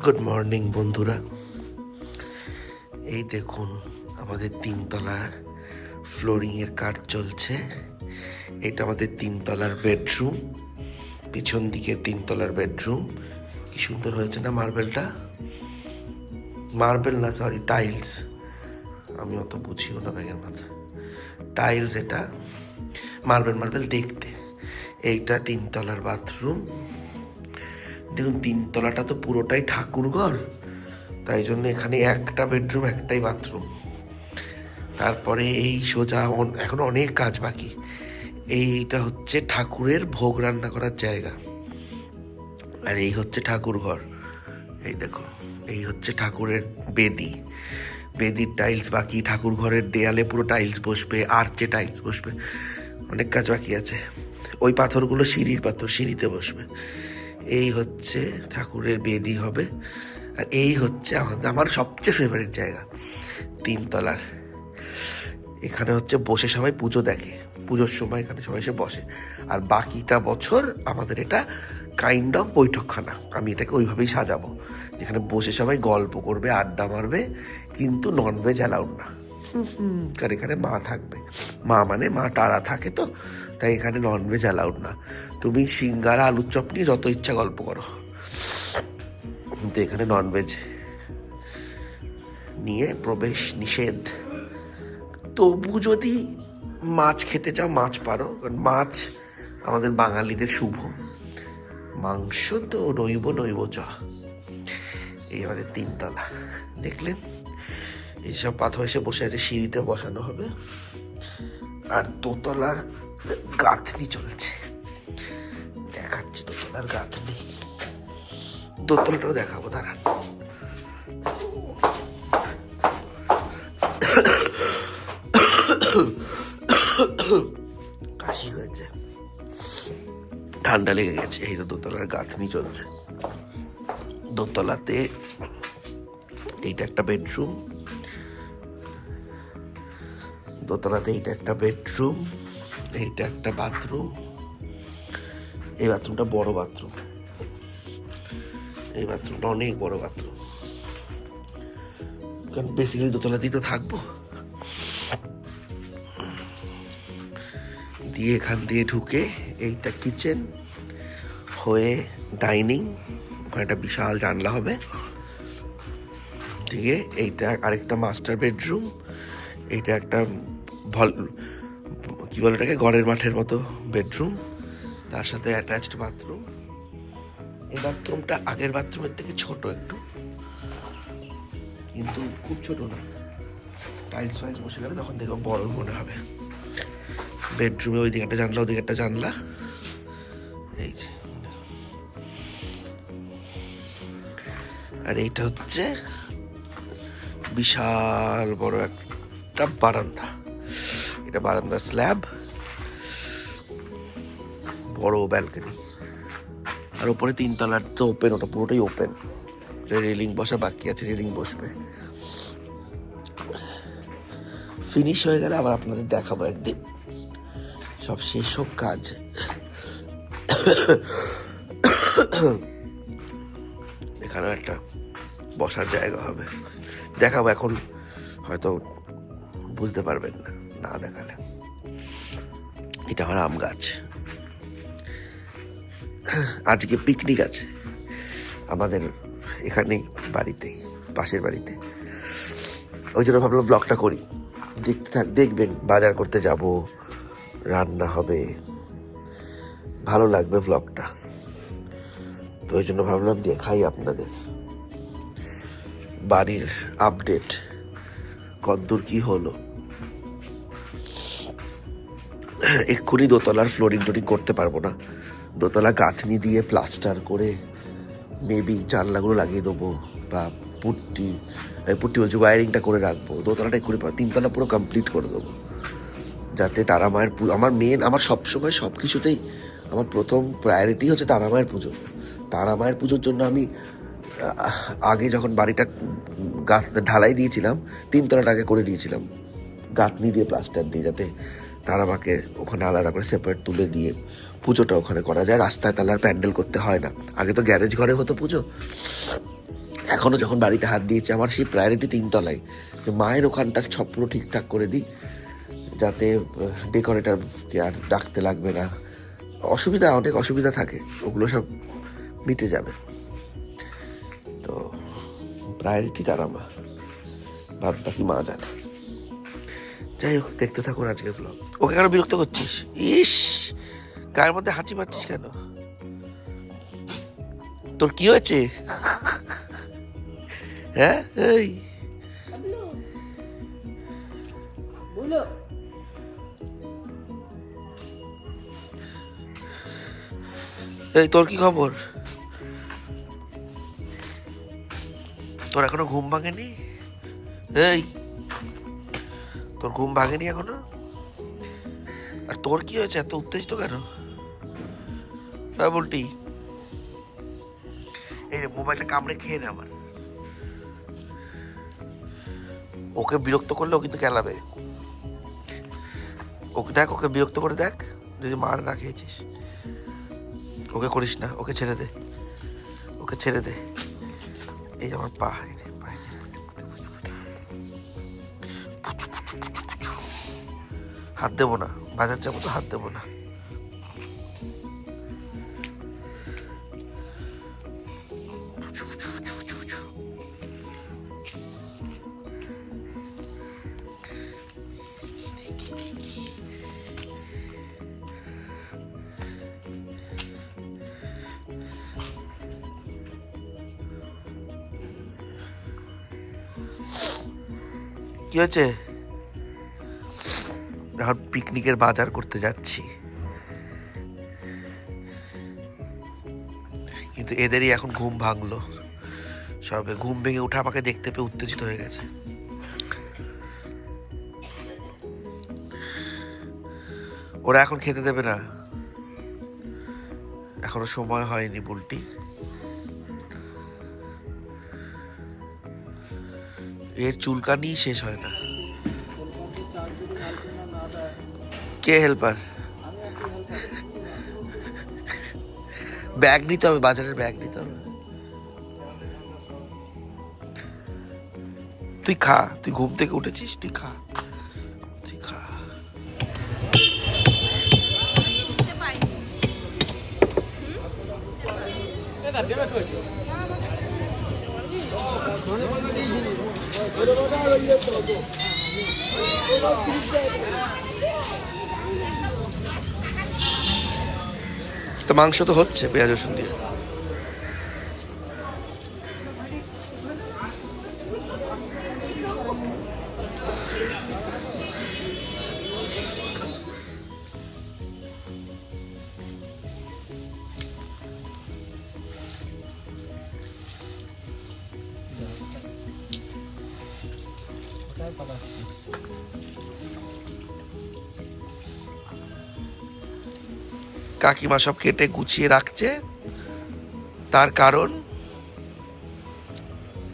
Good morning বন্ধুরা। এই দেখুন আমাদের তিনতলার ফ্লোরিংয়ের কাজ চলছে। এটা আমাদের তিনতলার বেডরুম, পিছন দিকে তিনতলার বেডরুম। কি সুন্দর হয়েছে না মার্বেলটা? মার্বেল না, সরি, টাইলস। আমি অত বুঝিও না ব্যাগের মাথা। টাইলস, এটা মার্বেল মার্বেল দেখতে। এইটা তিনতলার বাথরুম। দেখুন তিনতলাটা তো পুরোটাই ঠাকুর ঘর, তাই জন্য এখানে একটা বেডরুম একটাই বাথরুম। তারপরে এই সোজা এখন অনেক কাজ বাকি। এইটা হচ্ছে ঠাকুরের ভোগ রান্না করার জায়গা, আর এই হচ্ছে ঠাকুর ঘর। এই দেখো, এই হচ্ছে ঠাকুরের বেদি। বেদির টাইলস বাকি, ঠাকুর ঘরের দেয়ালে পুরো টাইলস বসবে, আর্চে টাইলস বসবে, অনেক কাজ বাকি আছে। ওই পাথরগুলো সিঁড়ির পাথর, সিঁড়িতে বসবে। এই হচ্ছে ঠাকুরের বেদি হবে। আর এই হচ্ছে আমার সবচেয়ে ফেভারিট জায়গা, তিনতলার। এখানে হচ্ছে বসে সবাই পুজো দেখে, পুজোর সময় এখানে সবাই এসে বসে। আর বাকিটা বছর আমাদের এটা কাইন্ড অফ বৈঠকখানা। আমি এটাকে ওইভাবেই সাজাবো, যেখানে বসে সবাই গল্প করবে, আড্ডা মারবে, কিন্তু ননভেজ অ্যালাউড না। কারণ এখানে মা থাকবে, মা মানে মা তারা থাকে, তো তাই এখানে ননভেজ অ্যালাউড না। তুমি সিঙ্গারা আলুর চপ নিয়ে যত ইচ্ছা গল্প করো, কিন্তু এখানে ননভেজ নিয়ে প্রবেশ নিষেধ। তবু যদি মাছ খেতে চাও মাছ পারো, কারণ মাছ আমাদের বাঙালিদের শুভ। মাংস তো নইব নইব চ। এই আমাদের তিনতলা দেখলেন, এইসব পাথর এসে বসে আছে, সিঁড়িতে বসানো হবে। আর দোতলার গাঁথনি চলছে, দেখাচ্ছি দোতলার গাঁথনি। দোতলাটাও দেখাবো, দাঁড়ান। কাশি হয়েছে, ঠান্ডা লেগে গেছে। এই তো দোতলার গাঁথনি চলছে। দোতলাতে এইটা একটা বেডরুম, দোতলাতে এইটা একটা বেডরুম, এইটা একটা বাথরুম। এই বাথরুমটা বড় বাথরুম, এই বাথরুমটা অনেক বড় বাথরুম, কারণ বেসিক্যালি দোতলাতেই তো থাকবো। দিয়ে এখান দিয়ে ঢুকে এইটা কিচেন হয়ে ডাইনিং, ওখানে একটা বিশাল জানলা হবে। দিয়ে এইটা আরেকটা মাস্টার বেডরুম। এইটা একটা কি বলে এটাকে, ঘরের মাঠের মতো বেডরুম, তার সাথে অ্যাটাচড বাথরুম। এই বাথরুমটা আগের বাথরুমের থেকে ছোট একটু, কিন্তু খুব ছোট না। টাইলস ফাইলস বসে গেলে তখন দেখো বড় মনে হবে। বেডরুমে ওই দিকে একটা জানলা, ওদিকে একটা জানলা। এই যে, আর এইটা হচ্ছে বিশাল বড় একটা বারান্দা। এটা বারান্দার স্ল্যাব, বড় ব্যালকনি। আর ওপরে তিনতলার তো ওপেন, ওটা পুরোটাই ওপেন। রেলিং বসা বাকি আছে, রেলিং বসবে। ফিনিশ হয়ে গেলে আবার আপনাদের দেখাবো একদিন, সব শেষ হোক কাজ। এখানেও একটা বসার জায়গা হবে, দেখাবো। এখন হয়তো বুঝতে পারবেন না, না দেখালে। এটা আমার আম গাছ। আজকে পিকনিক আছে আমাদের এখানেই, বাড়িতেই, পাশের বাড়িতে। ওই জন্য ভাবলাম ব্লগটা করি, দেখবেন। বাজার করতে যাব, রান্না হবে, ভালো লাগবে ব্লগটা। তো ওই জন্য ভাবলাম দেখাই আপনাদের বাড়ির আপডেট, কতদূর কি হলো। এক্ষুনি দোতলার ফ্লোরিং টোরিং করতে পারবো না। দোতলা গাঁথনি দিয়ে প্লাস্টার করে মেবি জানলাগুলো লাগিয়ে দেবো, বা পুট্টি বলছি, ওয়ারিংটা করে রাখবো। দোতলাটা এক্ষুনি, তিনতলা পুরো কমপ্লিট করে দেবো, যাতে তারা মায়ের আমার সবসময় সব কিছুতেই আমার প্রথম প্রায়োরিটি হচ্ছে তারা মায়ের পুজো। তারা মায়ের পুজোর জন্য আমি আগে যখন বাড়িটা ঢালাই দিয়েছিলাম, তিনতলাটা আগে করে দিয়েছিলাম গাঁথনি দিয়ে, প্লাস্টার দিয়ে, যাতে তারা মাকে ওখানে আলাদা করে সেপারেট তুলে দিয়ে পুজোটা ওখানে করা যায়। রাস্তায় তাহলে আর প্যান্ডেল করতে হয় না। আগে তো গ্যারেজ ঘরে হতো পুজো, এখনও যখন বাড়িতে হাত দিয়েছে আমার সেই প্রায়োরিটি 3 তলায়, যে মায়ের ওখানটা সব পুরো ঠিকঠাক করে দিই, যাতে ডেকোরেটরকে আর ডাকতে লাগবে না। অনেক অসুবিধা থাকে, ওগুলো সব মিটে যাবে। তো প্রায়োরিটি তারা মা, বাদ বাকি মা জানে। যাই হোক, দেখতে থাকুন আজকের ব্লগ। ওকে কেন বিরক্ত করছিস? ইস, গায়ের মধ্যে হাঁচি পাচ্ছিস কেন? তোর কি হয়েছে? হ্যাঁ, এই এই তোর কি খবর? তোর এখনো ঘুম ভাঙেনি? এই, তোর ঘুম ভাঙেনি এখনো? আর তোর কি হয়েছে, এত উত্তেজিত কেন? বলটি, এই রে, মোবাইলটা কামড়ে খেয়ে নে আমার। ওকে বিরক্ত করলে ও কিন্তু কেলাবে। ওকে দেখ, ওকে বিরক্ত করে দেখ, যদি মার না খেয়েছিস। ওকে করিস না, ওকে ছেড়ে দে, ওকে ছেড়ে দে। এই যে আমার পা, হাত দেবো না, বাজার যাবো তো হাত দেবো না। কি হয়েছে? এখন পিকনিকের বাজার করতে যাচ্ছি, কিন্তু এদেরই এখন ঘুম ভাঙলো। সবে ঘুম ভেঙে উঠে আমাকে দেখতে পেয়ে উত্তেজিত হয়ে গেছে। ওরা এখন খেতে দেবে না, এখনো সময় হয়নি বুলটি। এর চুলকানি শেষ হয় না। কে হেল্পার? ব্যাগ নিতে হবে, বাজারের ব্যাগ নিতে হবে। তুই খা, তুই ঘুম থেকে উঠেছিস, তুই খা, তুই খা। তো মাংস তো হচ্ছে পেঁয়াজ রসুন দিয়ে। কাকিমা সব কেটে গুছিয়ে রাখছে, তার কারণ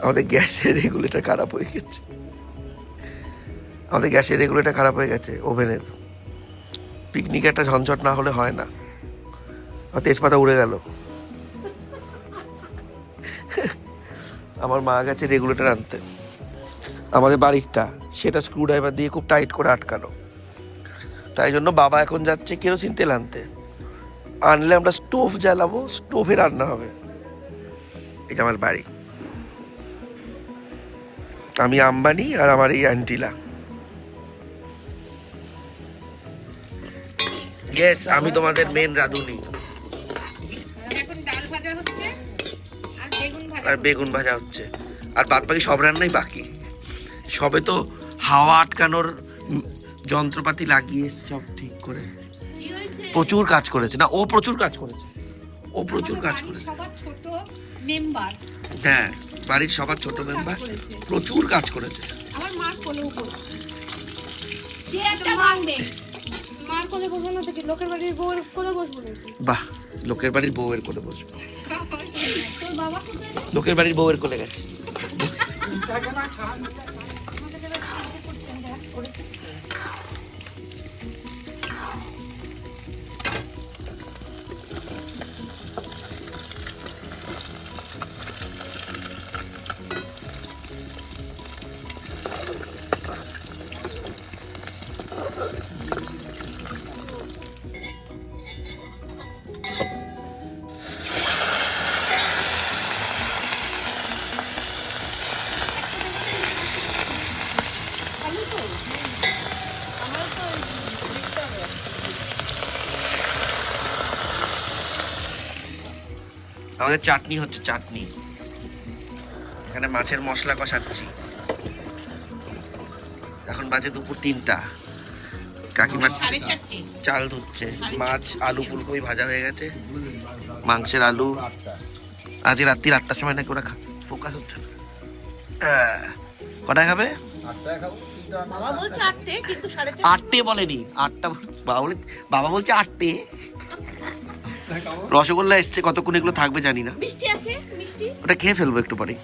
আমাদের গ্যাসের রেগুলেটর খারাপ হয়ে গেছে। ওভেনের। পিকনিক একটা ঝঞ্ঝট না হলে হয় না। তেজপাতা উড়ে গেল। আমার মা গেছে রেগুলেটর আনতে, আমাদের বাড়িরটা, সেটা স্ক্রু ড্রাইভার দিয়ে খুব টাইট করে আটকানো। তাই জন্য বাবা এখন যাচ্ছে কেরোসিন তেল আনতে। আনলে আমরা স্টোভ জ্বালাবো, স্টোভে রান্না হবে। এটা আমার বাড়ি, আমি আম্বানি আর আমার এই আন্টিলা। ইয়েস, আমি তোমাদের মেন রাঁধুনি। আর বেগুন ভাজা হচ্ছে, আর বাদ বাকি সব রান্নাই বাকি। সবে তো হাওয়া আটকানোর যন্ত্রপাতি লাগিয়ে সব ঠিক করে প্রচুর কাজ করেছে। না, ও প্রচুর কাজ করেছে, হ্যাঁ, বাড়ির সবার ছোট মেম্বার প্রচুর কাজ করেছে। আমার মা কোলেও করছে, যে একটা মার কোলে বসবো না, থেকে লোকের বাড়ির বউয়ের কোলে বসবো নাকি? বাহ, লোকের বাড়ির বউয়ের কোলে বসবো। তোর বাবা লোকের বাড়ির বউয়ের কোলে গেছে। আমাদের চাটনি হচ্ছে, চাটনি। এখানে মাছের মশলা কষাচ্ছি। এখন বাজে দুপুর 3টা। কাকিমা চাল ধুচ্ছে। মাছ, আলু, ফুলকপি ভাজা হয়ে গেছে। মাংসের আলু। আজকে রাত্রি 8টার সময় নাকি ওরা ফোকাস হচ্ছে না। কটায় খাবে? বাবা বলছে 8টে, কিন্তু 4:30। 8টে বলেনি, 8টা। বাবা বলছে 8টে। রসগোল্লা এসছে, কতক্ষণ এগুলো থাকবে জানি না। মিষ্টি আছে, মিষ্টি। ওটা খেয়ে ফেলবো একটু পরে।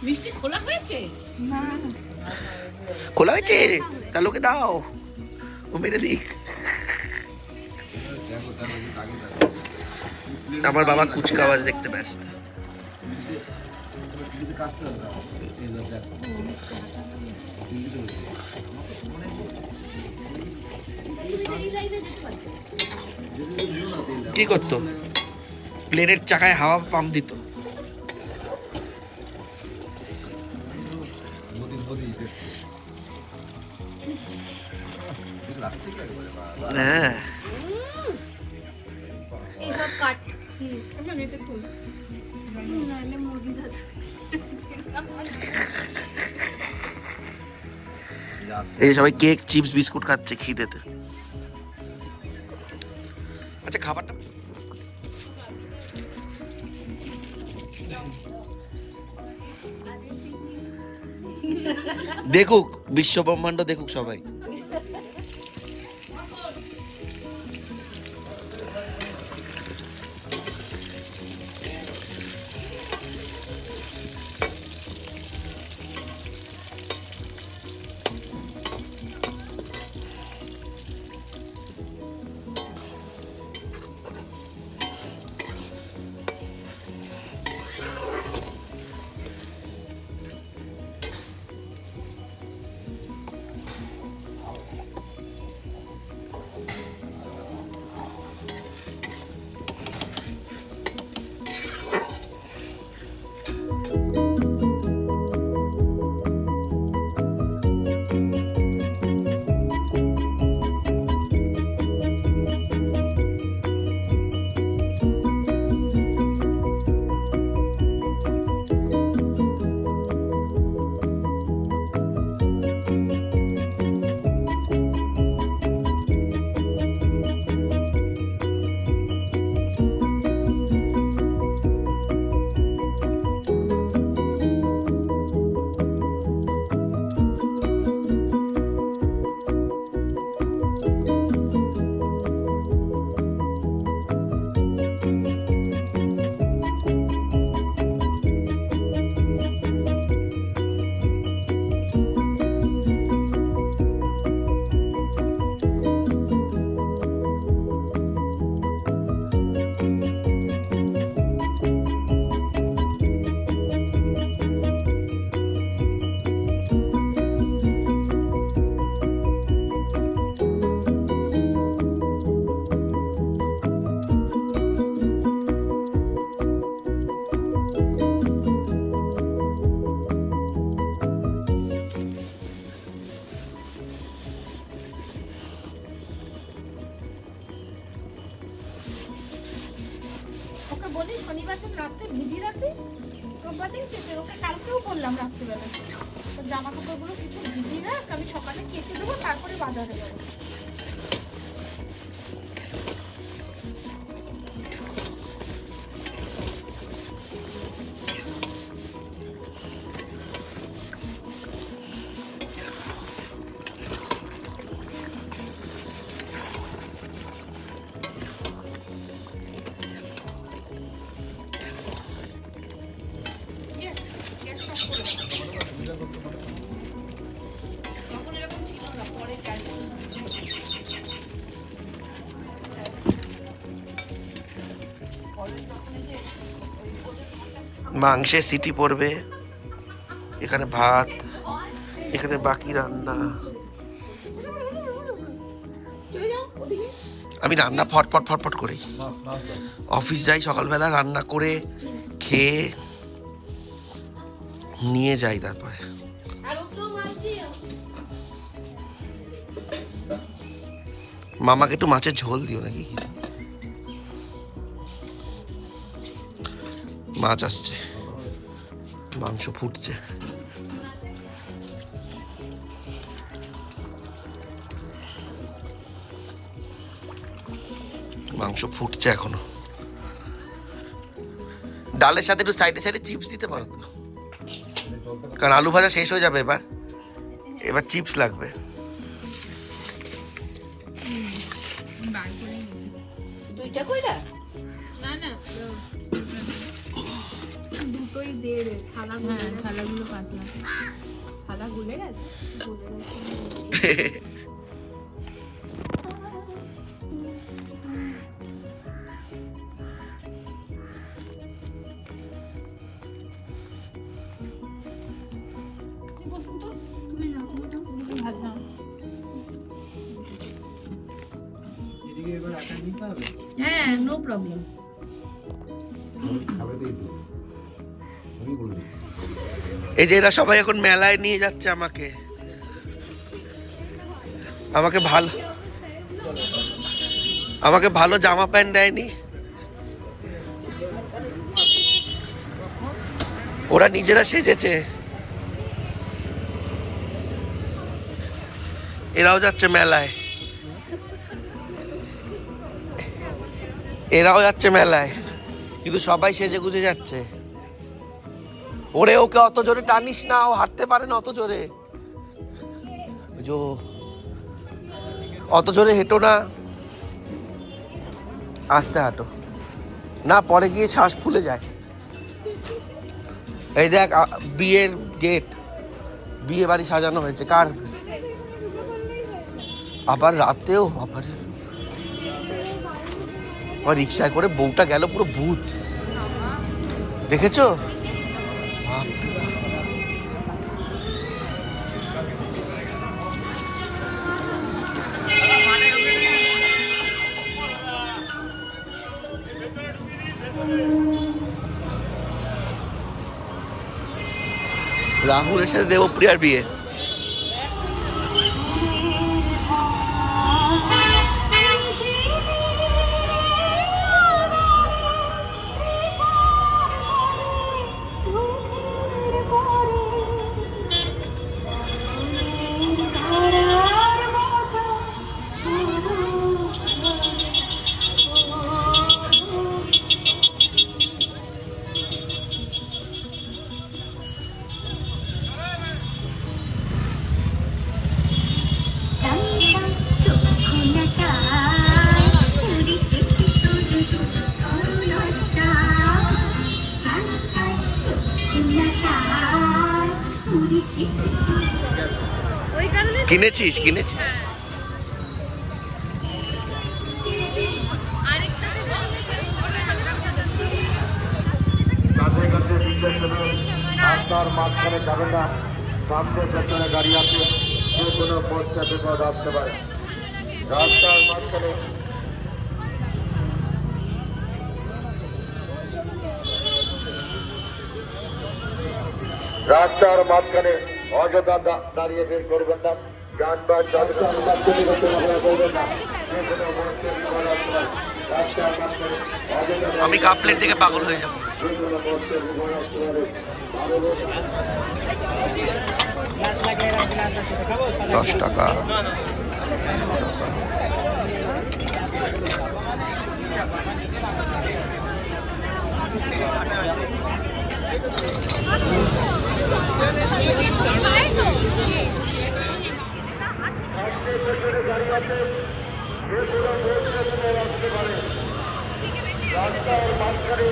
মিষ্টি খোলা হয়েছে না? খোলা হয়েছে, তাহলে ওকে দাও, ও মেরে দিক। আমার বাবা কুচকাওয়াজ দেখতে ব্যস্ত। কি করতো? প্লেনের চাকায় হাওয়া পাম্প দিত। হ্যাঁ, এইসব কাট মানে এটা ফুল নালে মোদি দাদা। এই সবাই কেক, চিপস, বিস্কুট খাচ্ছে খিদেতে। আচ্ছা, খাবারটা দেখুক, বিশ্ব ব্রহ্মাণ্ড দেখুক সবাই। বলি শনিবার দিন রাতে ভিজিয়ে রাখবি, রোববার দিন কেটে। ওকে কালকেও বললাম রাত্রিবেলা, তো জামা কাপড়গুলো কিছু ভিজিয়ে রাখ, আমি সকালে কেচে দেবো, তারপরে বাজারে যাবো। তখন এরকম ছিল না, পরে মাংসের সিটি পড়বে, এখানে ভাত, এখানে বাকি রান্না। আমি রান্না ফটফট ফটফট করি, অফিস যাই সকালবেলা, রান্না করে খেয়ে নিয়ে যাই। তারপরে মামাকে একটু মাছের ঝোল দিও নাকি? মাছ আসছে, মাংস ফুটছে। মাংস ফুটছে এখনো। ডালের সাথে একটু সাইডে সাইডে চিপস দিতে পারো তো, কারণ আলু ভাজা শেষ হয়ে যাবে এবার, এবার চিপস লাগবে। দুইটা কইরা না না দুটোই দে রে, থালাগুলো পাতলা, থালা গুলে গেছে, গুলে গেছে। বসুন তো, তুমি না ভাত নাও। হ্যাঁ, নো প্রবলেম। এই যে এরা সবাই এখন মেলায় নিয়ে যাচ্ছে আমাকে, আমাকে ভালো জামা প্যান্ট দেয়নি, ওরা নিজেরা সেজেছে। এরাও যাচ্ছে মেলায়, কিন্তু সবাই সেজে গুজে যাচ্ছে। ওরে ওকে অত জোরে টানিস না, ও হাঁটতে পারে না অত জোরে, অত জোরে হেঁটো না, আস্তে হাঁটো না, পরে গিয়ে শ্বাস ফুলে যায়। এই দেখ বিয়ের গেট, বিয়ে বাড়ি সাজানো হয়েছে কার, আবার রাতেও বাবারে, রিক্সায় করে বউটা গেল পুরো ভূত, দেখেছো? রাহুলের সাথে দেবপ্রিয়ার বিয়ে। কিনেছিস? রাস্তার মাঝখানে যাবে না, সামনে পেছনে গাড়ি আছে, যে কোনো পথে বিপদ আসতে পারে। রাস্তার মাঝখানে অযথা দাঁড়িয়ে বের করবেন না, যানবাহন চলাচল করবেন না, যে কোনো পথে বিপদ আসতে পারে। রাস্তার মাঝখানে আমি কাপ প্লেট থেকে পাগল হয়ে যাবো। 10 টাকা। রাস্তার মাঝখানে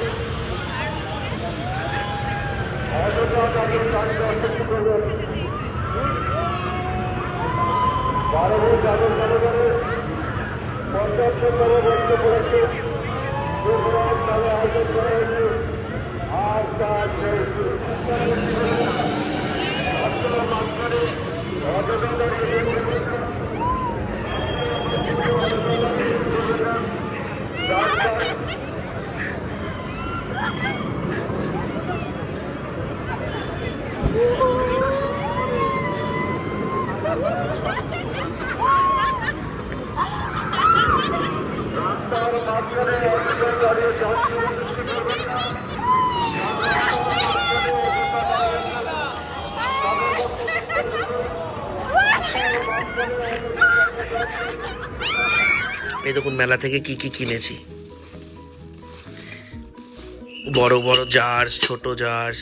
এই দেখুন মেলা থেকে কি কি কিনেছি। বড় বড় জার্স, ছোট জার্স,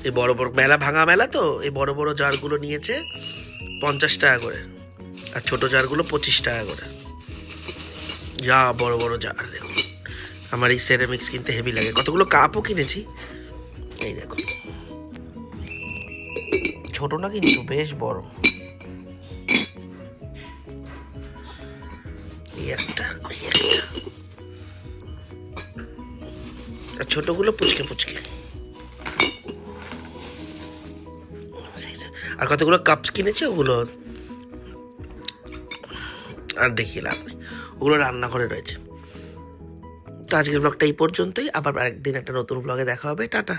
এই বড় বড় মেলা, ভাঙা মেলা তো, এই বড় বড় জারগুলো নিয়েছে 50 টাকা করে, আর ছোট জারগুলো 25 টাকা করে। যা বড় বড় জার দেখুন, আমার এই সেরামিক্স কিনতে হেভি লাগে। কতগুলো কাপও কিনেছি, এই দেখুন, ছোট না কিন্তু বেশ বড়। এই একটা, এই একটা, আর ছোটগুলো পুচকে পুচকে। আর কতগুলো কাপস কিনেছে, ওগুলো আর দেখিয়ে লাভ নেই, ওগুলো রান্নাঘরে রয়েছে। তো আজকের ব্লগটা এই পর্যন্তই, আবার আরেকদিন একটা নতুন ব্লগে দেখা হবে। টাটা।